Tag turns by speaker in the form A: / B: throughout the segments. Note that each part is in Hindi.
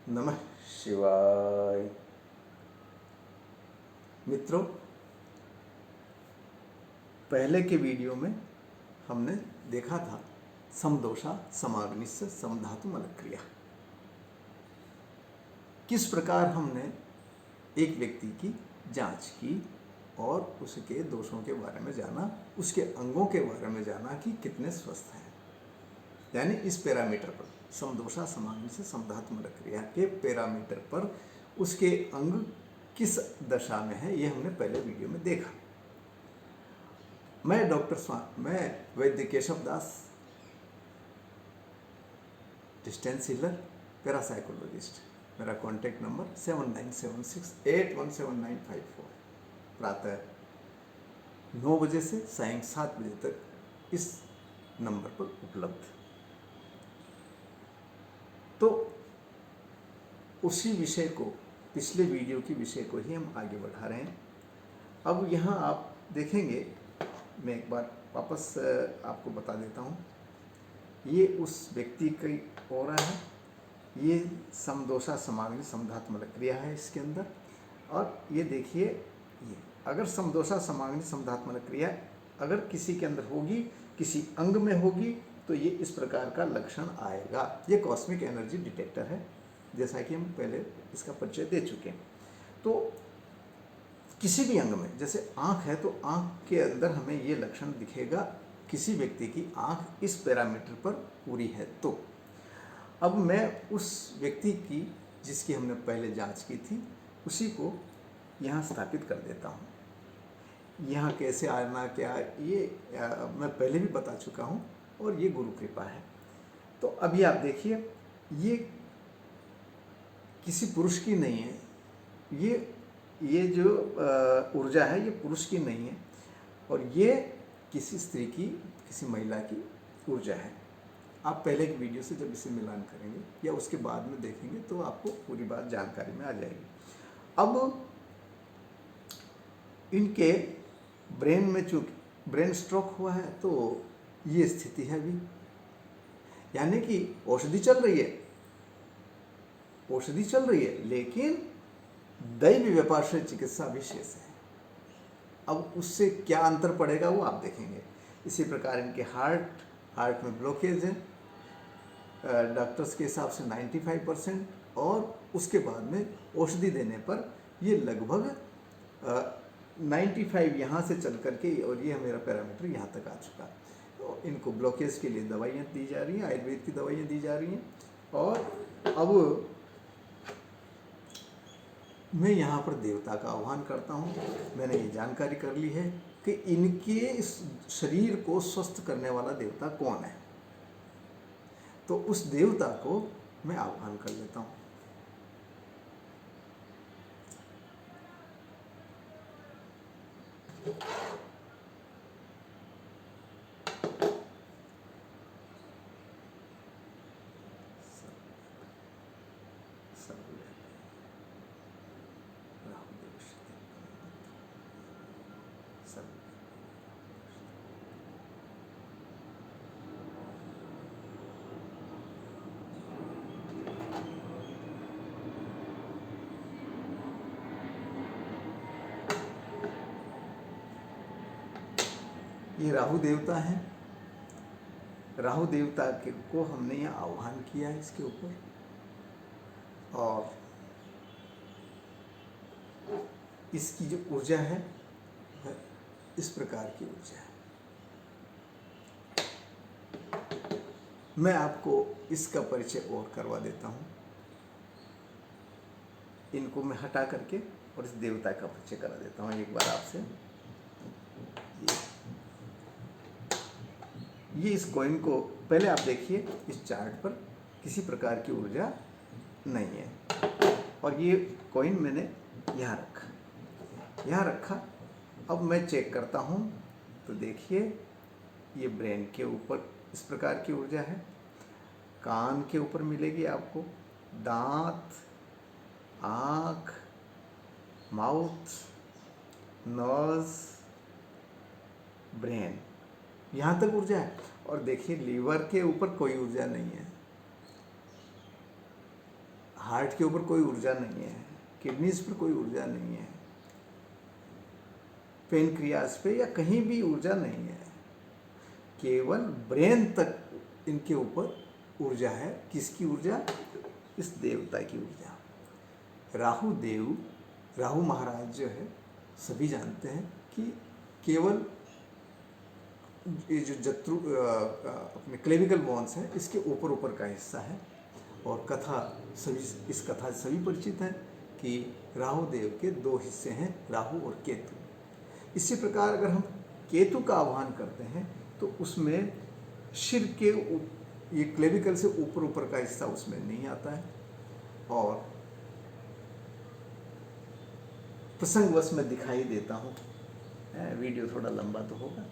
A: नमः शिवाय। मित्रों, पहले के वीडियो में हमने देखा था समदोषा समाग्निस्य समधातु मलक्रिया। किस प्रकार हमने एक व्यक्ति की जांच की और उसके दोषों के बारे में जाना, उसके अंगों के बारे में जाना कि कितने स्वस्थ हैं। यानी इस पैरामीटर पर, समदोषा समाग्निस्य समधातु मलक्रिया के पैरामीटर पर उसके अंग किस दशा में है, ये हमने पहले वीडियो में देखा। मैं वैद्य केशव दास, डिस्टेंस हीलर, पैरासाइकोलॉजिस्ट। मेरा कॉन्टैक्ट नंबर 7976817954। प्रातः 9 बजे से सायं 7 बजे तक इस नंबर पर उपलब्ध। तो उसी विषय को, पिछले वीडियो की विषय को ही हम आगे बढ़ा रहे हैं। अब यहाँ आप देखेंगे, मैं एक बार वापस आपको बता देता हूँ। ये उस व्यक्ति की ओरा है, ये समदोषा समाग्नि समधातु मलक्रिया है इसके अंदर। और ये देखिए, ये अगर समदोषा समाग्नि समधातु मलक्रिया अगर किसी के अंदर होगी, किसी अंग में होगी, तो ये इस प्रकार का लक्षण आएगा। ये कॉस्मिक एनर्जी डिटेक्टर है, जैसा कि हम पहले इसका परिचय दे चुके हैं। तो किसी भी अंग में, जैसे आँख है तो आँख के अंदर हमें ये लक्षण दिखेगा, किसी व्यक्ति की आँख इस पैरामीटर पर पूरी है। तो अब मैं उस व्यक्ति की जिसकी हमने पहले जांच की थी, उसी को यहाँ स्थापित कर देता हूँ। यहाँ कैसे आना, क्या, ये मैं पहले भी बता चुका हूँ, और ये गुरु कृपा है। तो अभी आप देखिए, ये किसी पुरुष की नहीं है, ये जो ऊर्जा है ये पुरुष की नहीं है, और ये किसी स्त्री की, किसी महिला की ऊर्जा है। आप पहले की वीडियो से जब इसे मिलान करेंगे या उसके बाद में देखेंगे तो आपको पूरी बात जानकारी में आ जाएगी। अब इनके ब्रेन में चूंकि ब्रेन स्ट्रोक हुआ है, तो ये स्थिति है अभी। यानी कि औषधि चल रही है, लेकिन दैवी व्यापार से चिकित्सा भी शेष है। अब उससे क्या अंतर पड़ेगा वो आप देखेंगे। इसी प्रकार इनके हार्ट में ब्लॉकेज है, डॉक्टर्स के हिसाब से 95%, और उसके बाद में औषधि देने पर ये लगभग 95 यहाँ से चल करके, और ये मेरा पैरामीटर यहाँ तक आ चुका। तो इनको ब्लॉकेज के लिए दवाइयाँ दी जा रही हैं, आयुर्वेद की दवाइयाँ दी जा रही हैं। और अब मैं यहाँ पर देवता का आह्वान करता हूँ। मैंने ये जानकारी कर ली है कि इनके इस शरीर को स्वस्थ करने वाला देवता कौन है, तो उस देवता को मैं आह्वान कर लेता हूँ। ये राहु देवता है। राहु देवता को हमने यहाँ आह्वान किया है इसके ऊपर, और इसकी जो ऊर्जा है इस प्रकार की ऊर्जा है। मैं आपको इसका परिचय और करवा देता हूँ। इनको मैं हटा करके और इस देवता का परिचय करा देता हूँ एक बार आपसे। ये इस कॉइन को पहले आप देखिए, इस चार्ट पर किसी प्रकार की ऊर्जा नहीं है, और ये कॉइन मैंने यहाँ रखा। अब मैं चेक करता हूँ, तो देखिए ये ब्रेन के ऊपर इस प्रकार की ऊर्जा है, कान के ऊपर मिलेगी आपको, दांत, आँख, माउथ, नोज, ब्रेन, यहाँ तक ऊर्जा है। और देखिए लीवर के ऊपर कोई ऊर्जा नहीं है, हार्ट के ऊपर कोई ऊर्जा नहीं है, किडनीज पर कोई ऊर्जा नहीं है, पेनक्रियाज पे या कहीं भी ऊर्जा नहीं है, केवल ब्रेन तक इनके ऊपर ऊर्जा है। किसकी ऊर्जा? इस देवता की ऊर्जा। राहु महाराज जो है, सभी जानते हैं कि केवल ये जो जत्रु अपने क्लेविकल बोन्स है, इसके ऊपर का हिस्सा है। और इस कथा से सभी परिचित हैं कि राहु देव के दो हिस्से हैं, राहु और केतु। इसी प्रकार अगर हम केतु का आह्वान करते हैं तो उसमें सिर के ये क्लेविकल से ऊपर का हिस्सा उसमें नहीं आता है। और प्रसंगवश में दिखाई देता हूँ, वीडियो थोड़ा लंबा तो होगा।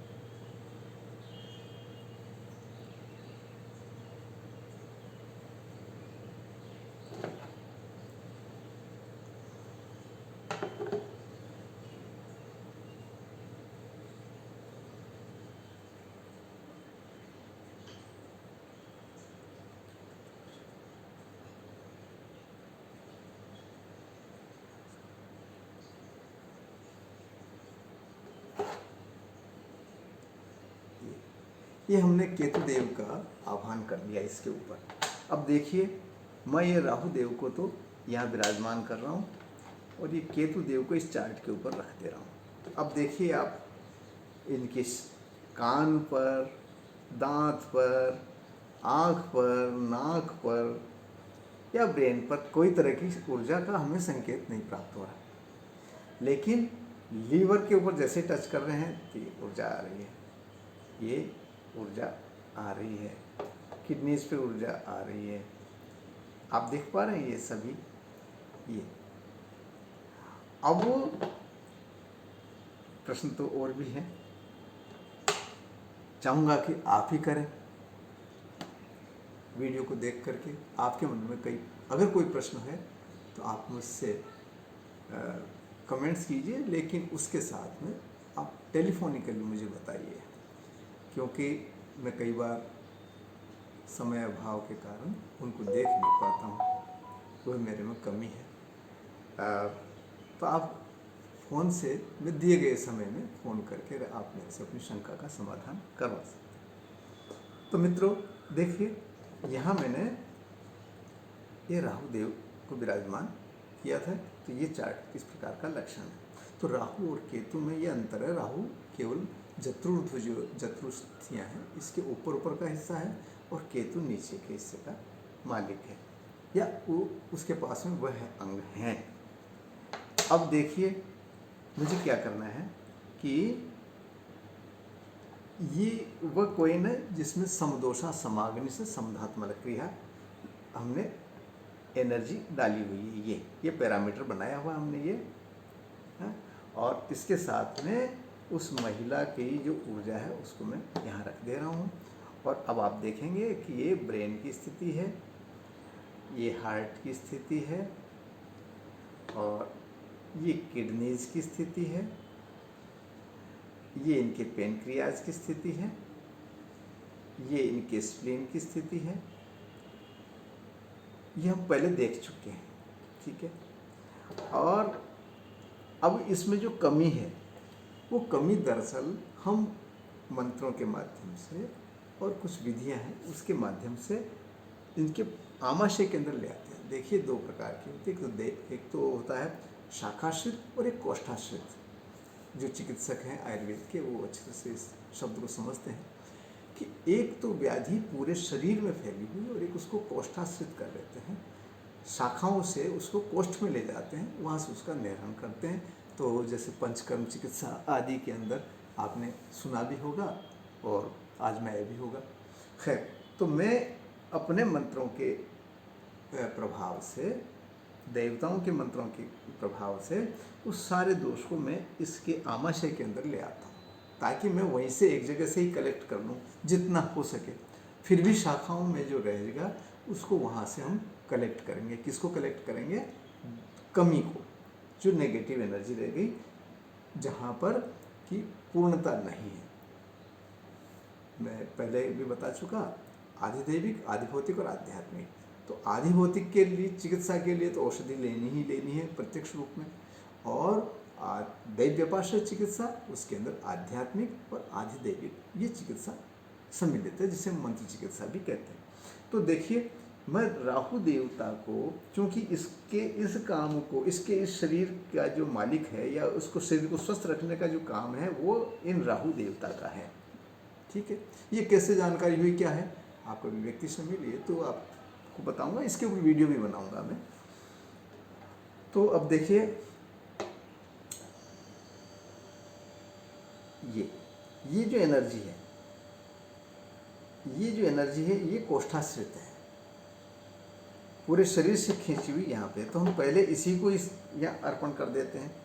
A: ये हमने केतु देव का आह्वान कर लिया इसके ऊपर। अब देखिए, मैं ये राहु देव को तो यहाँ विराजमान कर रहा हूँ और ये केतु देव को इस चार्ट के ऊपर रख दे रहा हूँ। अब देखिए आप इनके कान पर, दांत पर, आँख पर, नाक पर या ब्रेन पर कोई तरह की ऊर्जा का हमें संकेत नहीं प्राप्त हो रहा, लेकिन लीवर के ऊपर जैसे टच कर रहे हैं तो ये ऊर्जा आ रही है, ये ऊर्जा आ रही है, किडनीज पे ऊर्जा आ रही है। आप देख पा रहे हैं ये सभी। ये अब प्रश्न तो और भी हैं, चाहूँगा कि आप ही करें। वीडियो को देख करके आपके मन में अगर कोई प्रश्न है तो आप मुझसे कमेंट्स कीजिए, लेकिन उसके साथ में आप टेलीफोनिकली मुझे बताइए, क्योंकि मैं कई बार समय अभाव के कारण उनको देख नहीं पाता हूँ, वह मेरे में कमी है। तो आप फ़ोन से मैं दिए गए समय में फ़ोन करके आप मेरे से अपनी शंका का समाधान करवा सकते। तो मित्रों देखिए, यहाँ मैंने ये राहु देव को विराजमान किया था, तो ये चार्ट इस प्रकार का लक्षण है। तो राहु और केतु में ये अंतर है, राहु केवल जत्रुर्ध्व जो जत्रुस्थियाँ हैं इसके ऊपर का हिस्सा है और केतु नीचे के हिस्से का मालिक है, या वो उसके पास में वह अंग हैं। अब देखिए मुझे क्या करना है कि ये वह कोइन है जिसमें समदोषा समाग्नि से समधात्मक क्रिया हमने एनर्जी डाली हुई है। ये पैरामीटर बनाया हुआ हमने ये है, और इसके साथ में उस महिला की जो ऊर्जा है उसको मैं यहाँ रख दे रहा हूँ। और अब आप देखेंगे कि ये ब्रेन की स्थिति है, ये हार्ट की स्थिति है, और ये किडनीज की स्थिति है, ये इनके पेनक्रियाज की स्थिति है, ये इनके स्प्लीन की स्थिति है। ये हम पहले देख चुके हैं, ठीक है। और अब इसमें जो कमी है वो कमी दरअसल हम मंत्रों के माध्यम से और कुछ विधियां हैं उसके माध्यम से इनके आमाशय के अंदर ले आते हैं। देखिए दो प्रकार की होती है, एक तो होता है शाखाश्रित और एक कोष्ठाश्रित। जो चिकित्सक हैं आयुर्वेद के वो अच्छे तरह से इस शब्द को समझते हैं कि एक तो व्याधि पूरे शरीर में फैली हुई और एक उसको कोष्ठाश्रित कर लेते हैं, शाखाओं से उसको कोष्ठ में ले जाते हैं, वहाँ से उसका निवारण करते हैं। तो जैसे पंचकर्म चिकित्सा आदि के अंदर आपने सुना भी होगा और आजमाया भी होगा। खैर, तो मैं अपने मंत्रों के प्रभाव से, देवताओं के मंत्रों के प्रभाव से उस सारे दोष को मैं इसके आमाशय के अंदर ले आता हूँ, ताकि मैं वहीं से एक जगह से ही कलेक्ट कर लूँ जितना हो सके। फिर भी शाखाओं में जो रहेगा उसको वहाँ से हम कलेक्ट करेंगे। किसको कलेक्ट करेंगे? कमी को, जो नेगेटिव एनर्जी रह गई, जहाँ पर कि पूर्णता नहीं है। मैं पहले भी बता चुका, आधिदैविक, आधिभौतिक और आध्यात्मिक। तो आधि भौतिक के लिए चिकित्सा के लिए तो औषधि लेनी ही लेनी है प्रत्यक्ष रूप में, और दैव्यपाश्य चिकित्सा उसके अंदर आध्यात्मिक और आधिदैविक ये चिकित्सा सम्मिलित है, जिसे मंत्र चिकित्सा भी कहते हैं। तो देखिए, मैं राहु देवता को, क्योंकि इसके इस काम को, इसके इस शरीर का जो मालिक है या उसको शरीर को स्वस्थ रखने का जो काम है वो इन राहु देवता का है। ठीक है, ये कैसे जानकारी हुई क्या है, आपको भी व्यक्ति से मिली तो आपको बताऊंगा, इसके ऊपर वीडियो भी बनाऊंगा मैं। तो अब देखिए, ये जो एनर्जी है, ये कोष्ठाश्रित है, पूरे शरीर से खींची हुई यहाँ पे। तो हम पहले इसी को यहाँ अर्पण कर देते हैं।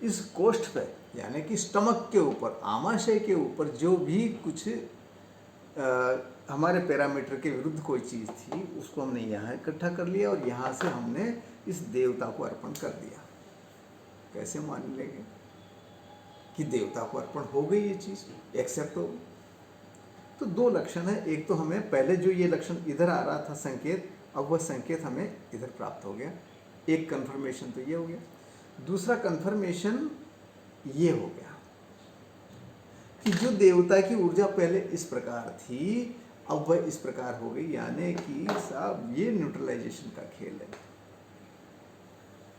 A: इस कोष्ठ पे, यानी कि स्टमक के ऊपर, आमाशय के ऊपर जो भी कुछ हमारे पैरामीटर के विरुद्ध कोई चीज़ थी, उसको हमने यहाँ इकट्ठा कर लिया और यहाँ से हमने इस देवता को अर्पण कर दिया। कैसे मान लेंगे कि देवता को अर्पण हो गई, ये चीज़ एक्सेप्ट हो गई? तो दो लक्षण है। एक तो हमें पहले जो ये लक्षण इधर आ रहा था संकेत, अब वह संकेत हमें इधर प्राप्त हो गया। एक कन्फर्मेशन तो ये हो गया। दूसरा कन्फर्मेशन ये हो गया कि जो देवता की ऊर्जा पहले इस प्रकार थी, अब वह इस प्रकार हो गई, यानी कि साहब ये न्यूट्रलाइजेशन का खेल है।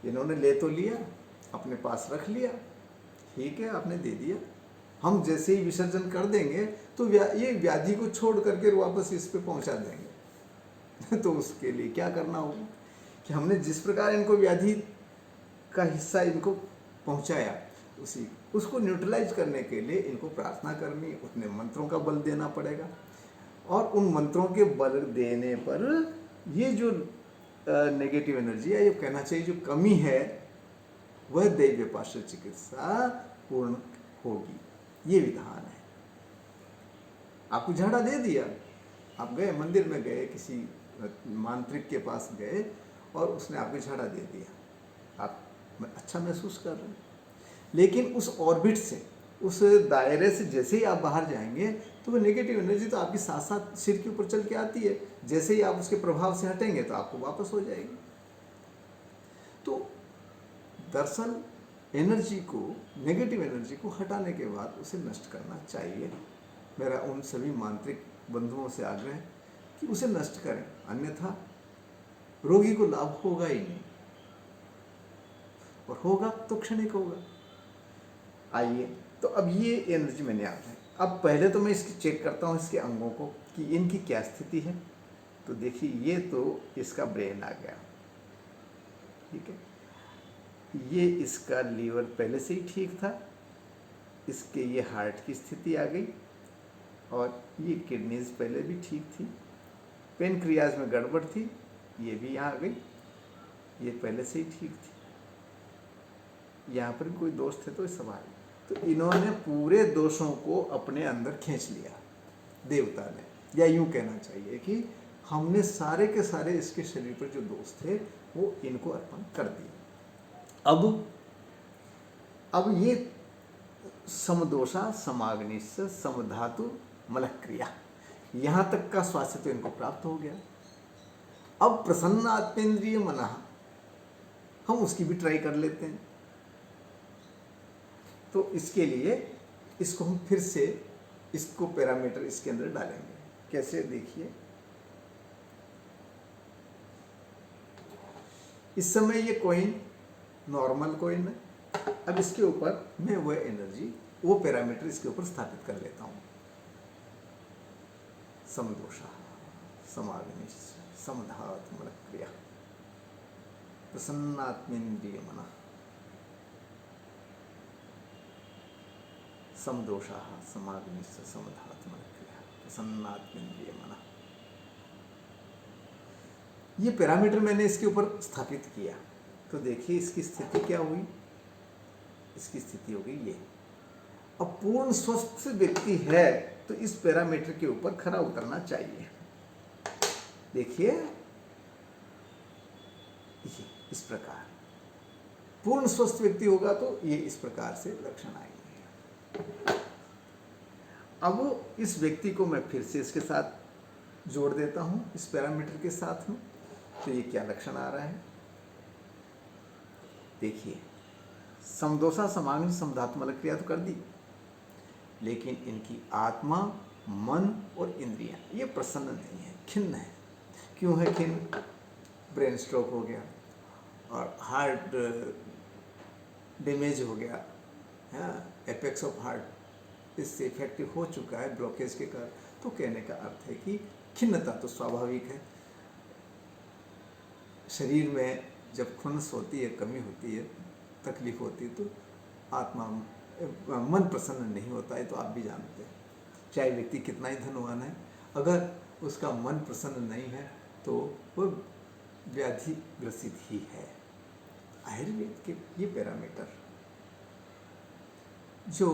A: इन्होंने ले तो लिया, अपने पास रख लिया, ठीक है, आपने दे दिया, हम जैसे ही विसर्जन कर देंगे तो ये व्याधि को छोड़ करके वापस इस पे पहुंचा देंगे। तो उसके लिए क्या करना होगा कि हमने जिस प्रकार इनको व्याधि का हिस्सा इनको पहुंचाया, उसको न्यूट्रलाइज करने के लिए इनको प्रार्थना करनी, उतने मंत्रों का बल देना पड़ेगा। और उन मंत्रों के बल देने पर ये जो नेगेटिव एनर्जी है, ये कहना चाहिए जो कमी है, वह दैव्यपाश्य चिकित्सा पूर्ण होगी। ये विधान है। आपको झाड़ा दे दिया, आप गए मंदिर में गए, किसी मांत्रिक के पास गए और उसने आपको झाड़ा दे दिया, आप अच्छा महसूस कर रहे हैं, लेकिन उस ऑर्बिट से, उस दायरे से जैसे ही आप बाहर जाएंगे तो वो नेगेटिव एनर्जी तो आपके साथ साथ सिर के ऊपर चल के आती है। जैसे ही आप उसके प्रभाव से हटेंगे तो आपको वापस हो जाएगी। तो दरअसल एनर्जी को, नेगेटिव एनर्जी को हटाने के बाद उसे नष्ट करना चाहिए। मेरा उन सभी मांत्रिक बंधुओं से आग्रह है कि उसे नष्ट करें, अन्यथा रोगी को लाभ होगा ही नहीं, और होगा तो क्षणिक होगा। आइए, तो अब ये एनर्जी मैंने आ है। अब पहले तो मैं इसकी चेक करता हूँ इसके अंगों को कि इनकी क्या स्थिति है। तो देखिए, ये तो इसका ब्रेन आ गया, ठीक है, ये इसका लीवर पहले से ही ठीक था, इसके ये हार्ट की स्थिति आ गई, और ये किडनीज पहले भी ठीक थी, पेनक्रियाज में गड़बड़ थी, ये भी यहाँ आ गई, ये पहले से ही ठीक थी, यहाँ पर कोई दोष थे तो सब आ गए। तो इन्होंने पूरे दोषों को अपने अंदर खींच लिया देवता ने, या यूँ कहना चाहिए कि हमने सारे के सारे इसके शरीर पर जो दोष थे वो इनको अर्पण कर दिए। अब ये समदोषा समाग्निश्च समधातु मलक्रिया, यहाँ तक का स्वास्थ्य तो इनको प्राप्त हो गया। अब प्रसन्न आत्मेंद्रिय मनः, हम उसकी भी ट्राई कर लेते हैं। तो इसके लिए इसको हम फिर से इसको पैरामीटर इसके अंदर डालेंगे। कैसे, देखिए, इस समय ये कॉइन नॉर्मल कॉइन है। अब इसके ऊपर मैं वह एनर्जी, वो पैरामीटर इसके ऊपर स्थापित कर लेता हूँ। समदोषा समाग्निश्च समधातु मलक्रिया प्रसन्नात्मेन्द्रिय मनः समदोषाः समाग्निश्च समधातु मलक्रिया प्रसन्नात्मेन्द्रिय मनः। ये पैरामीटर मैंने इसके ऊपर स्थापित किया। तो देखिए इसकी स्थिति क्या हुई, इसकी स्थिति हो गई ये। अब पूर्ण स्वस्थ व्यक्ति है तो इस पैरामीटर के ऊपर खरा उतरना चाहिए। देखिए ये इस प्रकार पूर्ण स्वस्थ व्यक्ति होगा तो ये इस प्रकार से लक्षण आएंगे। अब इस व्यक्ति को मैं फिर से इसके साथ जोड़ देता हूं, इस पैरामीटर के साथ में। तो ये क्या लक्षण आ रहा है, देखिए समदोषा समाग्नि समधात्मक क्रिया तो कर दी, लेकिन इनकी आत्मा, मन और इंद्रियां ये प्रसन्न नहीं है, खिन्न है। क्यों है खिन्न? ब्रेन स्ट्रोक हो गया और हार्ट डैमेज हो गया, एपेक्स ऑफ हार्ट इससे इफेक्टिव हो चुका है ब्लॉकेज के कारण। तो कहने का अर्थ है कि खिन्नता तो स्वाभाविक है। शरीर में जब खुन्नस होती है, कमी होती है, तकलीफ होती है, तो आत्मा मन प्रसन्न नहीं होता है। तो आप भी जानते हैं, चाहे व्यक्ति कितना ही धनवान है, अगर उसका मन प्रसन्न नहीं है तो वो व्याधि ग्रसित ही है। आयुर्वेद के ये पैरामीटर जो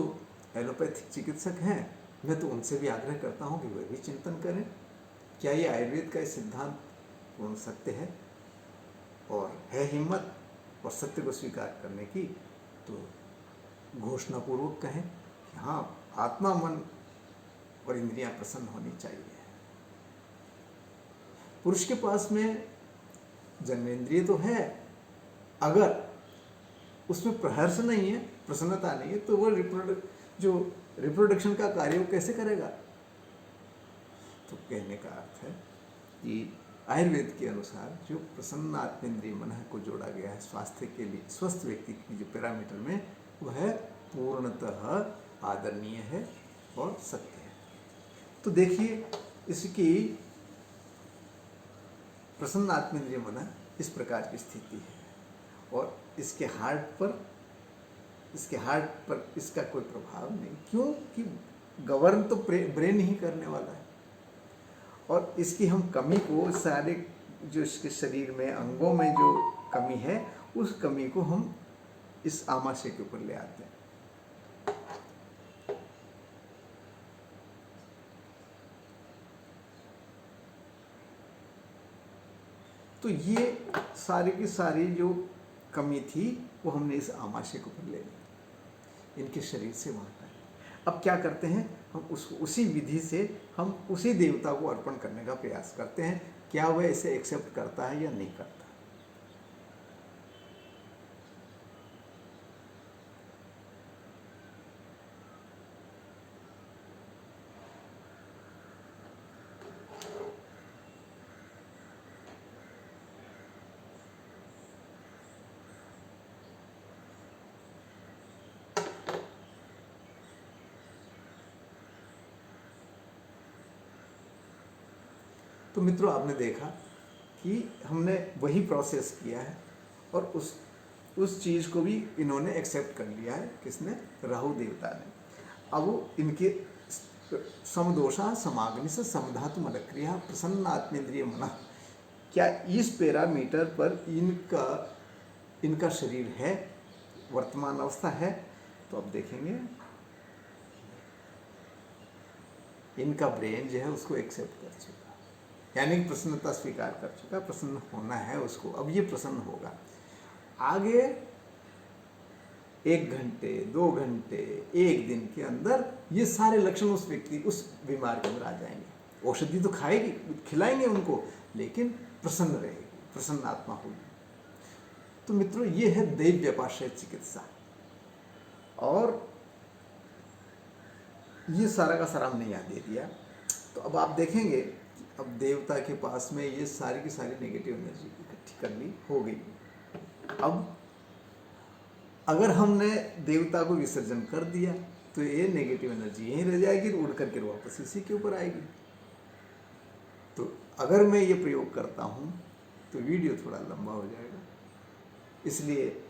A: एलोपैथिक चिकित्सक हैं, मैं तो उनसे भी आग्रह करता हूँ कि वे भी चिंतन करें, क्या ये आयुर्वेद का सिद्धांत पूर्ण सत्य है और है हिम्मत और सत्य को स्वीकार करने की, तो घोषणापूर्वक कहें कि हाँ, आत्मा, मन और इंद्रियां प्रसन्न होनी चाहिए। पुरुष के पास में जन्मेंद्रिय तो है, अगर उसमें प्रहर्ष नहीं है, प्रसन्नता नहीं है, तो वो रिप्रोडक्शन का कार्य वो कैसे करेगा? तो कहने का अर्थ है कि आयुर्वेद के अनुसार जो प्रसन्न आत्मेंद्रिय मन को जोड़ा गया है स्वास्थ्य के लिए, स्वस्थ व्यक्ति की जो पैरामीटर में, वह पूर्णतः आदरणीय है और सत्य है। तो देखिए इसकी प्रसन्न आत्मेंद्रिय मन इस प्रकार की स्थिति है और इसके हार्ट पर इसका कोई प्रभाव नहीं। क्यों कि गवर्न तो ब्रेन ही करने वाला है। और इसकी हम कमी को, सारे जो इसके शरीर में अंगों में जो कमी है, उस कमी को हम इस आमाशय के ऊपर ले आते हैं। तो ये सारी की सारी जो कमी थी वो हमने इस आमाशय के ऊपर ले ली, इनके शरीर से वहाँ का। अब क्या करते हैं, हम उसी विधि से हम उसी देवता को अर्पण करने का प्रयास करते हैं। क्या वह इसे एक्सेप्ट करता है या नहीं करता? तो मित्रों, आपने देखा कि हमने वही प्रोसेस किया है और उस चीज़ को भी इन्होंने एक्सेप्ट कर लिया है। किसने? राहु देवता ने। अब इनके समदोषा समाग्नि से समधातु मलक्रिया प्रसन्न आत्मेंद्रिय मन, क्या इस पैरामीटर पर इनका शरीर है, वर्तमान अवस्था है? तो अब देखेंगे इनका ब्रेन जो है उसको एक्सेप्ट कर चुका, यानी कि प्रसन्नता स्वीकार कर चुका, प्रसन्न होना है उसको। अब ये प्रसन्न होगा। आगे 1 घंटे, 2 घंटे, 1 दिन के अंदर ये सारे लक्षण उस व्यक्ति, उस बीमार के अंदर आ जाएंगे। औषधि तो खाएगी, खिलाएंगे उनको, लेकिन प्रसन्न रहेगी, प्रसन्न आत्मा होगी। तो मित्रों, ये है दैव्यपाश्रय चिकित्सा। और ये सारा का सारा हमने यहाँ दे दिया। तो अब आप देखेंगे, अब देवता के पास में ये सारी की सारी नेगेटिव एनर्जी इकट्ठी कर ली, हो गई। अब अगर हमने देवता को विसर्जन कर दिया तो ये नेगेटिव एनर्जी यहीं रह जाएगी, उड़ करके वापस इसी के ऊपर आएगी। तो अगर मैं ये प्रयोग करता हूँ तो वीडियो थोड़ा लंबा हो जाएगा, इसलिए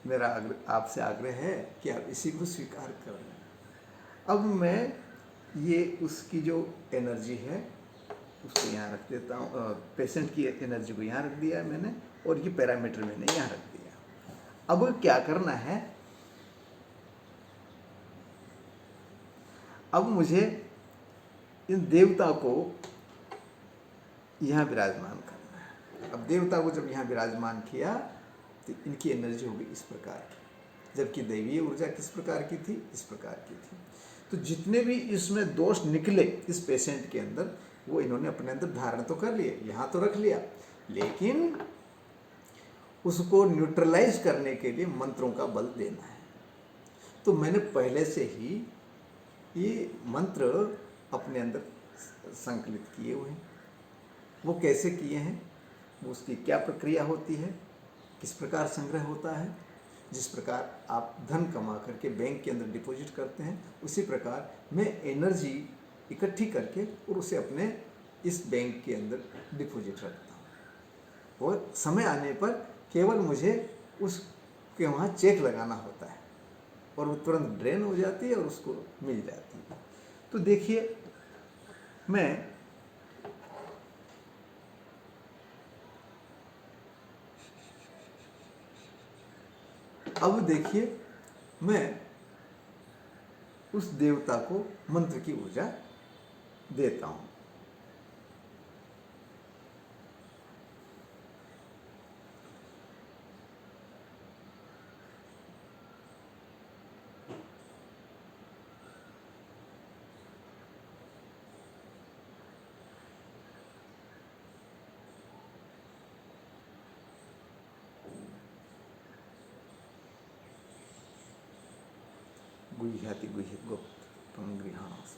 A: मेरा आपसे आग्रह है कि आप इसी को स्वीकार कर लें। अब मैं ये उसकी जो एनर्जी है उसको यहाँ रख देता हूँ, पेशेंट की एनर्जी को यहाँ रख दिया है मैंने, और ये पैरामीटर मैंने यहाँ रख दिया। अब क्या करना है, अब मुझे इन देवता को यहाँ विराजमान करना है। अब देवता को जब यहाँ विराजमान किया तो इनकी एनर्जी होगी इस प्रकार की, जबकि दैवीय ऊर्जा किस प्रकार की थी, इस प्रकार की थी। तो जितने भी इसमें दोष निकले इस पेशेंट के अंदर, वो इन्होंने अपने अंदर धारण तो कर लिए, यहाँ तो रख लिया, लेकिन उसको न्यूट्रलाइज करने के लिए मंत्रों का बल देना है। तो मैंने पहले से ही ये मंत्र अपने अंदर संकलित किए हुए हैं। वो कैसे किए हैं, वो उसकी क्या प्रक्रिया होती है, किस प्रकार संग्रह होता है, जिस प्रकार आप धन कमा करके बैंक के अंदर डिपॉजिट करते हैं, उसी प्रकार मैं एनर्जी इकट्ठी करके और उसे अपने इस बैंक के अंदर डिपॉजिट रखता हूँ। और समय आने पर केवल मुझे उसके वहाँ चेक लगाना होता है और वो तुरंत ड्रेन हो जाती है और उसको मिल जाती है। तो देखिए, मैं अब देखिए, मैं उस देवता को मंत्र की ऊर्जा देता हूँ। गुह्याति गुह्य गुप्त तम गृहाणास।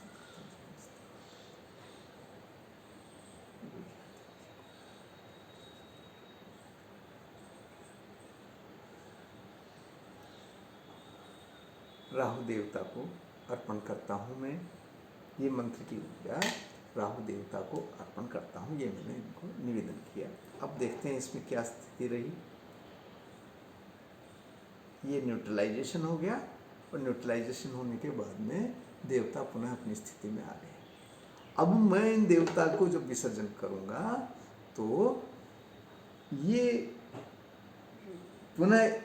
A: राहु देवता को अर्पण करता हूँ मैं, ये मंत्र की ऊर्जा राहु देवता को अर्पण करता हूँ, ये मैंने इनको निवेदन किया। अब देखते हैं इसमें क्या स्थिति रही। ये न्यूट्रलाइजेशन हो गया और न्यूट्रलाइजेशन होने के बाद में देवता पुनः अपनी स्थिति में आ गए। अब मैं इन देवता को जब विसर्जन करूँगा तो ये पुनः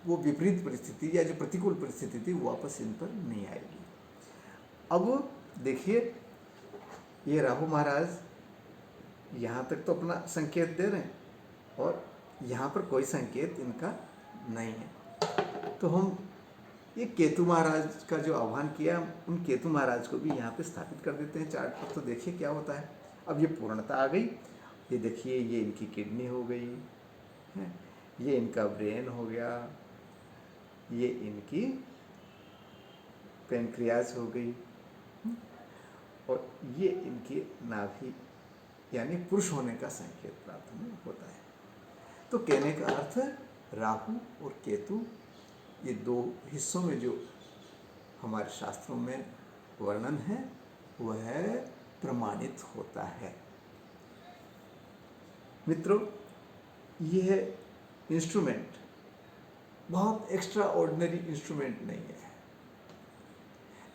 A: वो विपरीत परिस्थिति या जो प्रतिकूल परिस्थिति थी वो वापस इन पर नहीं आएगी। अब देखिए, ये राहु महाराज यहाँ तक तो अपना संकेत दे रहे हैं और यहाँ पर कोई संकेत इनका नहीं है। तो हम ये केतु महाराज का जो आह्वान किया, उन केतु महाराज को भी यहाँ पे स्थापित कर देते हैं चार्ट पर। तो देखिए क्या होता है। अब ये पूर्णता आ गई। ये देखिए, ये इनकी किडनी हो गई है, ये इनका ब्रेन हो गया, ये इनकी पेनक्रियाज हो गई और ये इनकी नाभि यानी पुरुष होने का संकेत प्राप्त होता है। तो कहने का अर्थ, राहु और केतु ये दो हिस्सों में जो हमारे शास्त्रों में वर्णन है वह प्रमाणित होता है। मित्रों, यह इंस्ट्रूमेंट बहुत एक्स्ट्रा ऑर्डिनरी इंस्ट्रूमेंट नहीं है।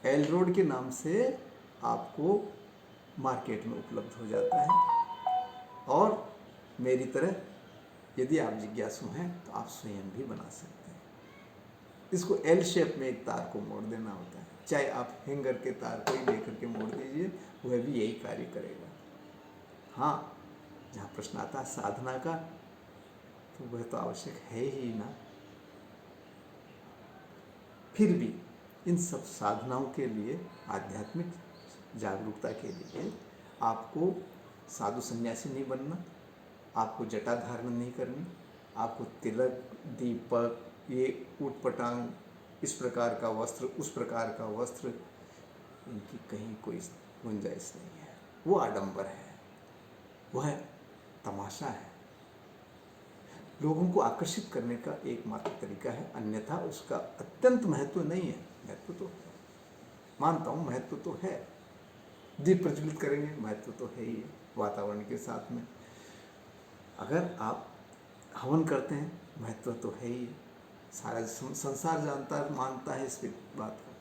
A: एलरोड के नाम से आपको मार्केट में उपलब्ध हो जाता है और मेरी तरह यदि आप जिज्ञासु हैं तो आप स्वयं भी बना सकते हैं। इसको एल शेप में एक तार को मोड़ देना होता है, चाहे आप हैंगर के तार को ही लेकर के मोड़ दीजिए, वह भी यही कार्य करेगा। हाँ, जहाँ प्रश्न आता है साधना का, तो वह तो आवश्यक है ही ना। फिर भी इन सब साधनाओं के लिए, आध्यात्मिक जागरूकता के लिए आपको साधु सन्यासी नहीं बनना, आपको जटा धारण नहीं करनी, आपको तिलक, दीपक, ये ऊटपटांग, इस प्रकार का वस्त्र, उस प्रकार का वस्त्र, इनकी कहीं कोई गुंजाइश नहीं है। वो आडंबर है, वह तमाशा है, लोगों को आकर्षित करने का एकमात्र तरीका है, अन्यथा उसका अत्यंत महत्व नहीं है। महत्व तो मानता हूँ, महत्व तो है, दीप प्रज्वलित करेंगे, महत्व तो है ही वातावरण के साथ में। अगर आप हवन करते हैं, महत्व तो है ही, सारा संसार जानता है, मानता है इस बात को।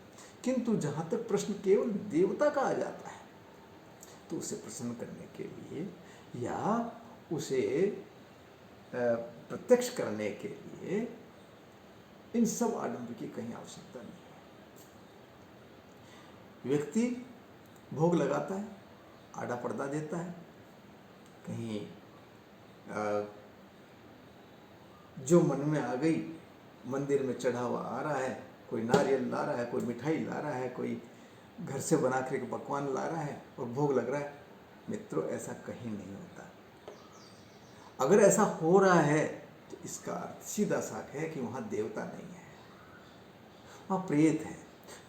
A: किंतु जहाँ तक प्रश्न केवल देवता का आ जाता है तो उसे प्रसन्न करने के लिए या उसे प्रत्यक्ष करने के लिए इन सब आडंबर की कहीं आवश्यकता नहीं है। व्यक्ति भोग लगाता है, आड़ा पर्दा देता है, कहीं जो मन में आ गई मंदिर में चढ़ा हुआ आ रहा है, कोई नारियल ला रहा है, कोई मिठाई ला रहा है, कोई घर से बना कर के पकवान ला रहा है और भोग लग रहा है। मित्रों, ऐसा कहीं नहीं होता। अगर ऐसा हो रहा है तो इसका अर्थ सीधा साफ है कि वहाँ देवता नहीं है, वहाँ प्रेत है।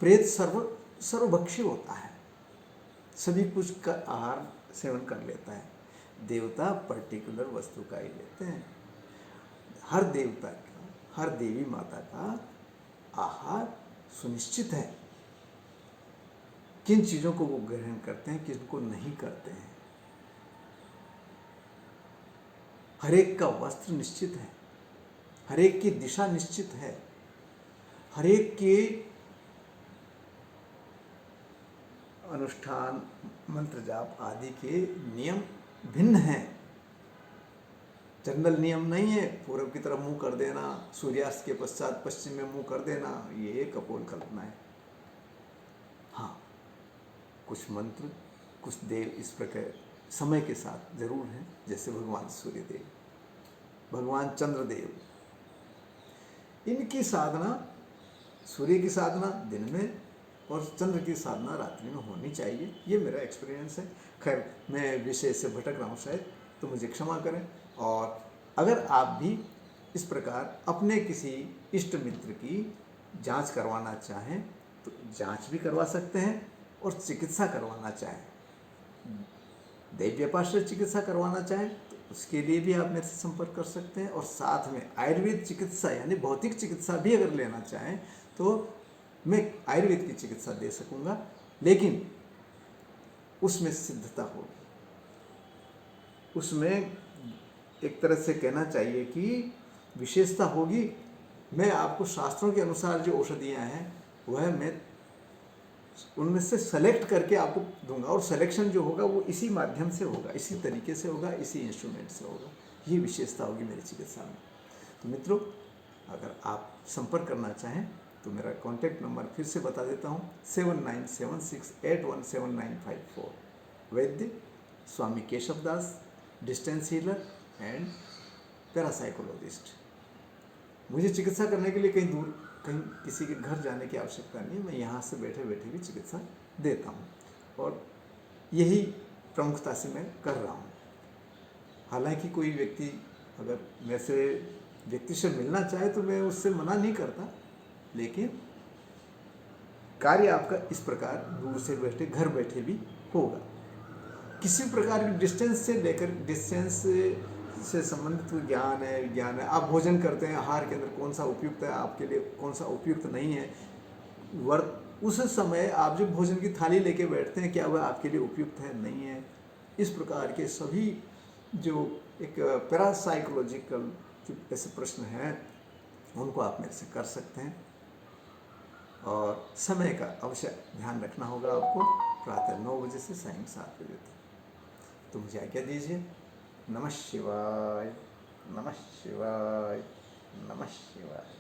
A: प्रेत सर्वभक्षी होता है, सभी कुछ का आहार सेवन कर लेता है। देवता पर्टिकुलर वस्तु का ही लेते हैं। हर देवता का, हर देवी माता का आहार सुनिश्चित है। किन चीज़ों को वो ग्रहण करते हैं, किनको नहीं करते हैं। हर एक का वस्त्र निश्चित है, हर एक की दिशा निश्चित है, हर एक के अनुष्ठान, मंत्र जाप आदि के नियम भिन्न हैं। जनरल नियम नहीं है, पूर्व की तरफ मुंह कर देना, सूर्यास्त के पश्चात पश्चिम में मुंह कर देना, ये कपोल कल्पना है। हाँ, कुछ मंत्र, कुछ देव इस प्रकार समय के साथ जरूर हैं, जैसे भगवान सूर्यदेव, भगवान चंद्रदेव। इनकी साधना, सूर्य की साधना दिन में और चंद्र की साधना रात्रि में होनी चाहिए। ये मेरा एक्सपीरियंस है। खैर, मैं विषय से भटक रहा हूँ शायद, तो मुझे क्षमा करें। और अगर आप भी इस प्रकार अपने किसी इष्ट मित्र की जांच करवाना चाहें तो जांच भी करवा सकते हैं, और चिकित्सा करवाना चाहें, दैव्यपाश्रय चिकित्सा करवाना चाहें तो उसके लिए भी आप मेरे से संपर्क कर सकते हैं। और साथ में आयुर्वेद चिकित्सा यानी भौतिक चिकित्सा भी अगर लेना चाहें तो मैं आयुर्वेद की चिकित्सा दे सकूंगा, लेकिन उसमें सिद्धता होगी, उसमें एक तरह से कहना चाहिए कि विशेषता होगी। मैं आपको शास्त्रों के अनुसार जो औषधियाँ हैं वह मैं उनमें से सेलेक्ट करके आपको दूंगा, और सिलेक्शन जो होगा वो इसी माध्यम से होगा, इसी तरीके से होगा, इसी इंस्ट्रूमेंट से होगा। ये विशेषता होगी मेरी चिकित्सा में। तो मित्रों, अगर आप संपर्क करना चाहें तो मेरा कॉन्टैक्ट नंबर फिर से बता देता हूँ, 7976817954। वैद्य स्वामी केशव दास, डिस्टेंस हीलर एंड पैरासाइकोलॉजिस्ट। मुझे चिकित्सा करने के लिए कहीं दूर, कहीं किसी के घर जाने की आवश्यकता नहीं। मैं यहाँ से बैठे बैठे भी चिकित्सा देता हूँ, और यही प्रमुखता से मैं कर रहा हूँ। हालांकि कोई व्यक्ति अगर मेरे से व्यक्ति से मिलना चाहे तो मैं उससे मना नहीं करता, लेकिन कार्य आपका इस प्रकार दूर से बैठे, घर बैठे भी होगा। किसी प्रकार की डिस्टेंस से लेकर, डिस्टेंस से संबंधित ज्ञान है। आप भोजन करते हैं, आहार के अंदर कौन सा उपयुक्त है आपके लिए, कौन सा उपयुक्त नहीं है, उस समय आप जो भोजन की थाली लेके बैठते हैं, क्या वह आपके लिए उपयुक्त है, नहीं है। इस प्रकार के सभी जो एक पैरासाइकोलॉजिकल जो ऐसे प्रश्न हैं उनको आप मेरे से कर सकते हैं। और समय का अवश्य ध्यान रखना होगा आपको, प्रातः 9 बजे से सायं 7 बजे तक। तो मुझे आज्ञा दीजिए। नमः शिवाय, नमः शिवाय, नमः शिवाय।